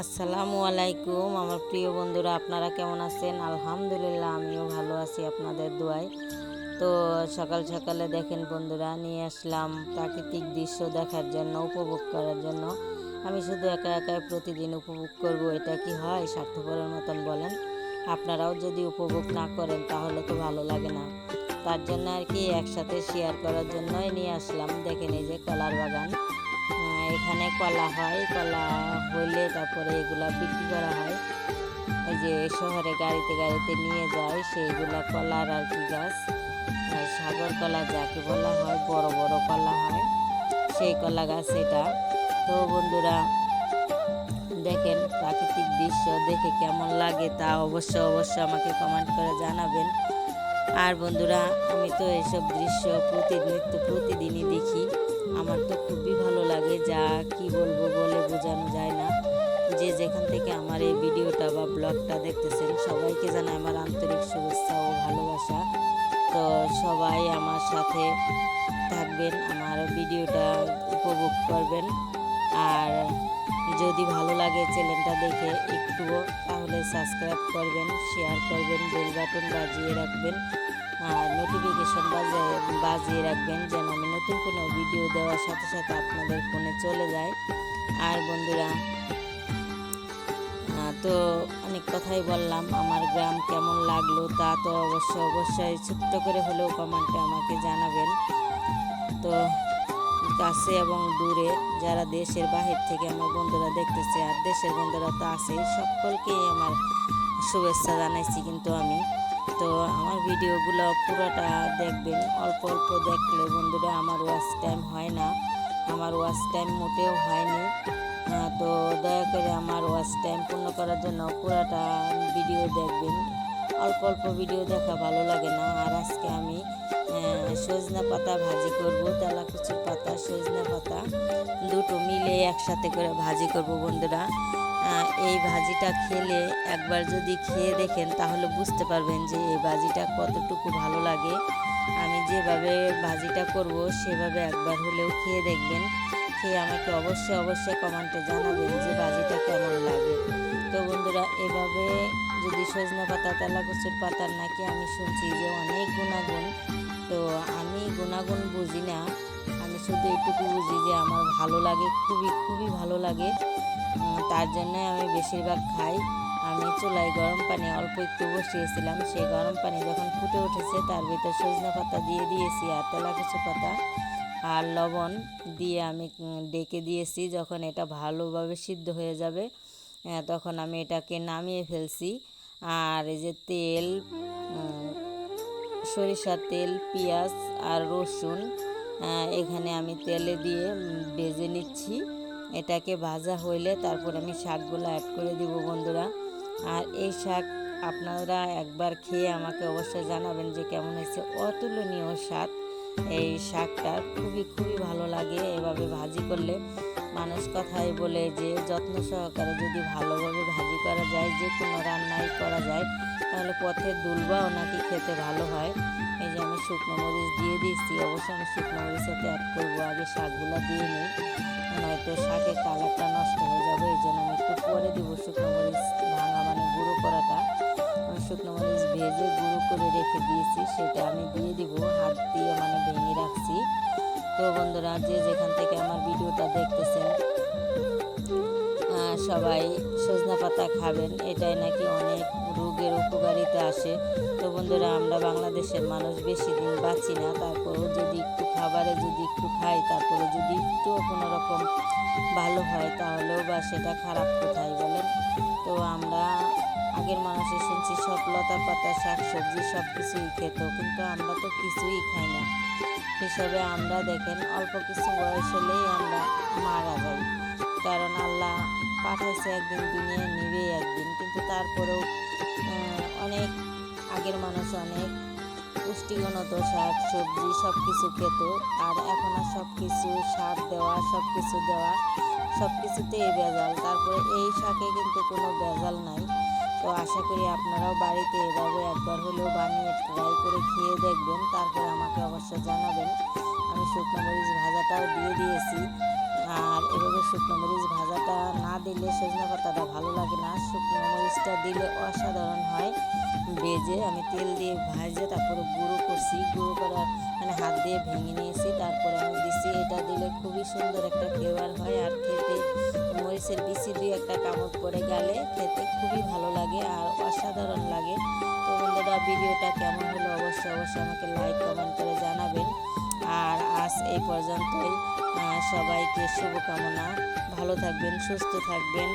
আসসালামু আলাইকুম আমার প্রিয় বন্ধুরা, আপনারা কেমন আছেন? আলহামদুলিল্লাহ, আমিও ভালো আছি আপনাদের দোয়ায়। তো সকাল সকালে দেখেন বন্ধুরা, নিয়ে আসলাম প্রাকৃতিক দৃশ্য দেখার জন্য, উপভোগ করার জন্য। আমি শুধু একা একাই প্রতিদিন উপভোগ করব, এটা কি হয়? স্বার্থপরের মতন বলেন। আপনারাও যদি উপভোগ না করেন তাহলে তো ভালো লাগে না। তার জন্য আর কি একসাথে শেয়ার করার জন্যই নিয়ে আসলাম। দেখেন এই যে কলার বাগান, এখানে কলা হয়, কলা হইলে তারপরে এগুলা বিক্রি করা হয়। এই যে শহরে গাড়িতে গাড়িতে নিয়ে যায় সেইগুলা কলার আর কি গাছ, সাগর কলা যাকে বলা হয়, বড় বড় কলা হয়, সেই কলা গাছ এটা। তো বন্ধুরা দেখেন প্রাকৃতিক দৃশ্য দেখে কেমন লাগে তা অবশ্য আমাকে কমেন্ট করে জানাবেন। আর বন্ধুরা, আমি তো এসব দৃশ্য প্রতিদিনই দেখি। আমার তো খুবই ভালো লাগে, যা কি বলবো বলে বোঝানো যায় না। যে যেখান থেকে আমার এই ভিডিওটা বা ব্লগটা দেখতেছেন সবাইকে জানাই আমার আন্তরিক শুভেচ্ছা ও ভালোবাসা। তো সবাই আমার সাথে থাকবেন, আমার ভিডিওটা উপভোগ করবেন। আর যদি ভালো লাগে চ্যানেলটা দেখে একটুও, তাহলে সাবস্ক্রাইব করবেন, শেয়ার করবেন, বেল বাটন বাজিয়ে রাখবেন আর নোটিফিকেশন বাজিয়ে রাখবেন, যেন আমি নতুন কোনো ভিডিও দেওয়ার সাথে সাথে আপনাদের ফোনে চলে যায়। আর বন্ধুরা, তো অনেক কথাই বললাম, আমার গ্রাম কেমন লাগলো তা তো অবশ্যই ছোট্ট করে হলেও কমেন্টে আমাকে জানাবেন। তো কাছে এবং দূরে যারা দেশের বাহির থেকে আমার বন্ধুরা দেখতেছে আর দেশের বন্ধুরা তো আছেই, সকলকেই আমার শুভেচ্ছা জানাইছি কিন্তু আমি। তো আমার ভিডিওগুলো পুরোটা দেখবেন, অল্প অল্প দেখলে বন্ধুরা আমার ওয়াচ টাইম হয় না, আমার ওয়াচ টাইম মোটেও হয়নি। তো দয়া করে আমার ওয়াচ টাইম পূর্ণ করার জন্য পুরোটা ভিডিও দেখবেন। অল্প অল্প ভিডিও দেখা ভালো লাগে না। আর আজকে আমি সজনা পাতা ভাজি করব, তেলাকুচুর পাতা, সজনা পাতা দুটো মিলে একসাথে করে ভাজি করব বন্ধুরা। এই ভাজিটা খেলে একবার যদি খেয়ে দেখেন তাহলে বুঝতে পারবেন যে এই ভাজিটা কতটুকু ভালো লাগে। আমি যেভাবে ভাজিটা করব সেভাবে একবার হলেও খেয়ে দেখবেন, খেয়ে আমাকে অবশ্যই কমেন্টে জানাবেন যে ভাজিটা কেমন লাগে। তো বন্ধুরা, এভাবে যদি সজনা পাতা, তেলাকুচুর পাতার নাকি আমি শুনছি যে অনেক গুণাগুণ, তো আমি গুণাগুণ বুঝি না, আমি শুধু এইটুকু বুঝি যে আমার ভালো লাগে, খুবই ভালো লাগে। তার জন্য আমি বেশিরভাগ খাই। আমি চুলায় গরম পানি অল্প একটু বসিয়েছিলাম, সেই গরম পানি যখন ফুটে উঠেছে তার ভিতর সজনা পাতা দিয়ে দিয়েছি আর তেলাকুচু পাতা আর লবণ দিয়ে আমি ডেকে দিয়েছি। যখন এটা ভালোভাবে সিদ্ধ হয়ে যাবে তখন আমি এটাকে নামিয়ে ফেলছি। আর এই যে তেল, সরিষার তেল, পেঁয়াজ আর রসুন এখানে আমি তেলে দিয়ে ভেজে নিচ্ছি। এটাকে ভাজা হইলে তারপর আমি শাকগুলো অ্যাড করে দিব বন্ধুরা। আর এই শাক আপনারা একবার খেয়ে আমাকে অবশ্যই জানাবেন যে কেমন হয়েছে। অতুলনীয় স্বাদ এই শাকটা, খুবই ভালো লাগে এভাবে ভাজি করলে। মানুষ কথাই বলে যে যত্ন সহকারে যদি ভালোভাবে ভাজি করা যায়, যে কোনো রান্নাই করা যায়, তাহলে পথের দুলবাও নাকি খেতে ভালো হয়। এই যে আমি শুকনো মরিচ দিয়ে দিচ্ছি, অবশ্যই আমি শুকনো মরিচ সাথে অ্যাড করবো, আগে শাকগুলো দিয়ে নিই, নয়তো শাকের কালারটা নষ্ট হয়ে যাবে। এই জন্য আমি একটু পরে দিব শুকনো মরিচ ভাঙা, মানে গুঁড়ো করাটা। আমি শুকনো মরিচ ভেজে গুঁড়ো করে রেখে দিয়েছি, সেটা আমি দিয়ে দিব, হাত দিয়ে মানে ভেঙে রাখছি। তো বন্ধুরা, যে যেখান থেকে আমার ভিডিওটা দেখতেছেন সবাই সজনা পাতা খাবেন, এটাই নাকি অনেক রোগের উপকারিতা আসে। তো বন্ধুরা, আমরা বাংলাদেশের মানুষ বেশি দিন বাঁচি না, তারপরেও যদি একটু খাবারে যদি একটু খাই, তারপরে যদি একটু কোনো রকম ভালো হয়, তাহলেও বা সেটা খারাপ কোথায় বলেন। তো আমরা আগের মানুষে শুনছি সব লতা পাতা, শাকসবজি সব কিছুই খেত, কিন্তু আমরা তো কিছুই খাই না। হিসাবে আমরা দেখেন অল্প কিছু বয়স হলেই আমরা মারা যাই, কারণ আল্লাহ পাঠাইছে একদিন, দুনিয়ায় নিবেই একদিন। কিন্তু তারপরেও অনেক আগের মানুষ অনেক পুষ্টিগুণত শাক সবজি সব কিছু খেত। আর এখন আর সব কিছু সার দেওয়া, সব কিছু দেওয়া, সব কিছুতেই ভেজাল। তারপরে এই শাকে কিন্তু কোনো ভেজাল নাই। তো আশা করি আপনারাও বাড়িতে এভাবে একবার হলেও বানিয়ে ট্রাই করে খেয়ে দেখবেন, তারপরে আমাকে অবশ্যই জানাবেন। আমি শুকনো মরিচ ভাজাটাও দিয়ে দিয়েছি। আর এভাবে শুকনো মরিচ ভাজাটা না দিলে সজনে পাতাটা ভালো লাগে না, শুকনো মরিচটা দিলে অসাধারণ হয়। ভেজে আমি তেল দিয়ে ভাজে তারপরে গুঁড়ো করছি, গুঁড়ো করার মানে হাত দিয়ে ভেঙে নিয়েছি, তারপরে আমি দিছি। এটা দিলে খুবই সুন্দর একটা ফ্লেভার হয়, আর খেতে মরিচের বিচি দিয়ে একটা কামড় পড়ে গেলে খেতে খুবই ভালো লাগে আর অসাধারণ লাগে। তো বন্ধুরা, ভিডিওটা কেমন হলো অবশ্যই আমাকে লাইক কমেন্ট করে জানাবেন। আর আজ এই পর্যন্তই। সবাইকে শুভকামনা, ভালো থাকবেন, সুস্থ থাকবেন।